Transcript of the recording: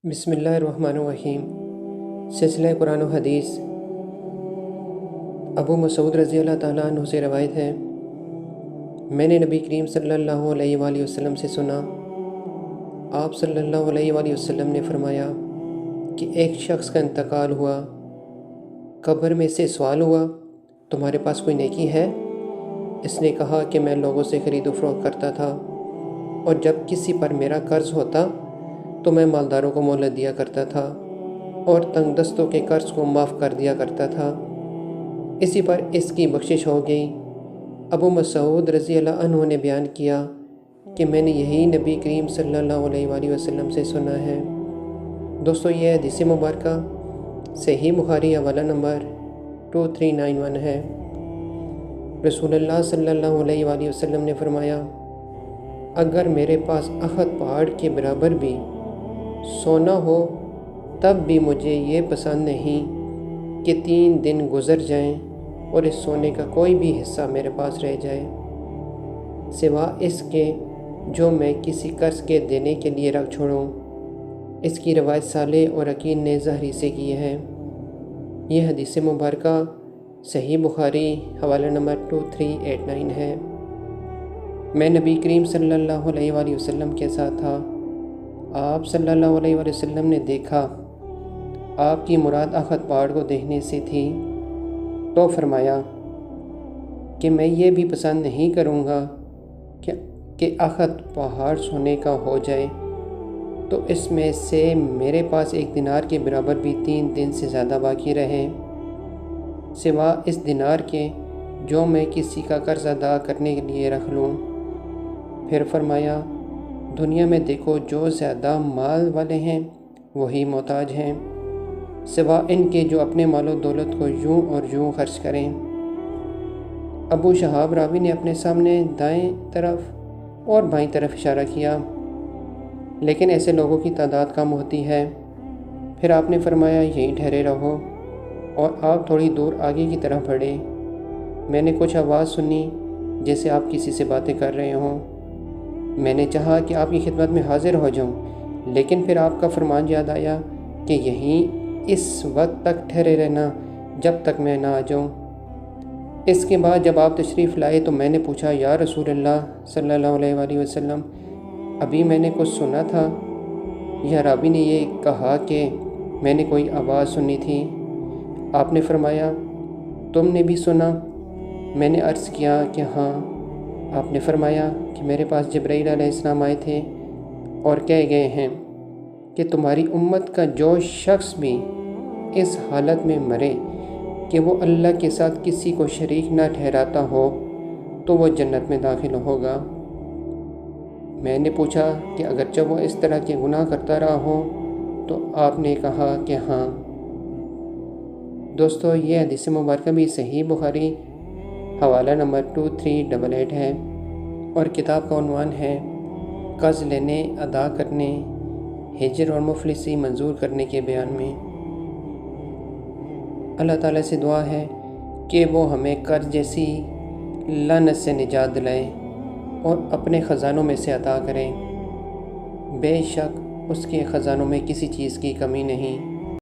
بسم اللہ الرحمن الرحیم۔ سلسلہ قرآن و حدیث ابو مسعود رضی اللہ تعالیٰ عنہ سے روایت ہے، میں نے نبی کریم صلی اللہ علیہ وآلہ وسلم سے سنا، آپ صلی اللہ علیہ وآلہ وسلم نے فرمایا کہ ایک شخص کا انتقال ہوا، قبر میں سے سوال ہوا، تمہارے پاس کوئی نیکی ہے؟ اس نے کہا کہ میں لوگوں سے خرید و فروخت کرتا تھا، اور جب کسی پر میرا قرض ہوتا تو میں مالداروں کو مہلت دیا کرتا تھا اور تنگ دستوں کے قرض کو معاف کر دیا کرتا تھا، اسی پر اس کی بخشش ہو گئی۔ ابو مسعود رضی اللہ عنہ نے بیان کیا کہ میں نے یہی نبی کریم صلی اللہ علیہ وآلہ وسلم سے سنا ہے۔ دوستو، یہ حدیث مبارکہ صحیح بخاری حوالہ نمبر 2391 ہے۔ رسول اللہ صلی اللہ علیہ وآلہ وسلم نے فرمایا، اگر میرے پاس احد پہاڑ کے برابر بھی سونا ہو تب بھی مجھے یہ پسند نہیں کہ 3 دن گزر جائیں اور اس سونے کا کوئی بھی حصہ میرے پاس رہ جائے، سوا اس کے جو میں کسی قرض کے دینے کے لیے رکھ چھوڑوں۔ اس کی روایت صالح اور عقیل نے ظاہری سے کی ہے۔ یہ حدیث مبارکہ صحیح بخاری حوالہ نمبر 2389 ہے۔ میں نبی کریم صلی اللہ علیہ وآلہ وسلم کے ساتھ تھا، آپ صلی اللہ علیہ وآلہ وسلم نے دیکھا، آپ کی مراد احد پہاڑ کو دیکھنے سے تھی، تو فرمایا کہ میں یہ بھی پسند نہیں کروں گا کہ احد پہاڑ سونے کا ہو جائے تو اس میں سے میرے پاس 1 دینار کے برابر بھی 3 دن سے زیادہ باقی رہے، سوا اس دینار کے جو میں کسی کا قرض ادا کرنے کے لیے رکھ لوں۔ پھر فرمایا، دنیا میں دیکھو، جو زیادہ مال والے ہیں وہی محتاج ہیں، سوا ان کے جو اپنے مال و دولت کو یوں اور یوں خرچ کریں۔ ابو شہاب راوی نے اپنے سامنے دائیں طرف اور بائیں طرف اشارہ کیا، لیکن ایسے لوگوں کی تعداد کم ہوتی ہے۔ پھر آپ نے فرمایا، یہیں ٹھہرے رہو، اور آپ تھوڑی دور آگے کی طرف بڑھے۔ میں نے کچھ آواز سنی جیسے آپ کسی سے باتیں کر رہے ہوں۔ میں نے چاہا کہ آپ کی خدمت میں حاضر ہو جاؤں، لیکن پھر آپ کا فرمان یاد آیا کہ یہیں اس وقت تک ٹھہرے رہنا جب تک میں نہ آ جاؤں۔ اس کے بعد جب آپ تشریف لائے تو میں نے پوچھا، یا رسول اللہ صلی اللہ علیہ وآلہ وسلم، ابھی میں نے کچھ سنا تھا، یا راوی نے یہ کہا کہ میں نے کوئی آواز سنی تھی؟ آپ نے فرمایا، تم نے بھی سنا؟ میں نے عرض کیا کہ ہاں۔ آپ نے فرمایا کہ میرے پاس جبرائیل علیہ السلام آئے تھے اور کہہ گئے ہیں کہ تمہاری امت کا جو شخص بھی اس حالت میں مرے کہ وہ اللہ کے ساتھ کسی کو شریک نہ ٹھہراتا ہو تو وہ جنت میں داخل ہوگا۔ میں نے پوچھا کہ اگرچہ وہ اس طرح کے گناہ کرتا رہا ہو؟ تو آپ نے کہا کہ ہاں۔ دوستو، یہ حدیث مبارکہ بھی صحیح بخاری حوالہ نمبر 2388 ہے، اور کتاب کا عنوان ہے قرض لینے، ادا کرنے، ہجر اور مفلسی منظور کرنے کے بیان میں۔ اللہ تعالیٰ سے دعا ہے کہ وہ ہمیں قرض جیسی لعنت سے نجات دلائے اور اپنے خزانوں میں سے عطا کریں۔ بے شک اس کے خزانوں میں کسی چیز کی کمی نہیں۔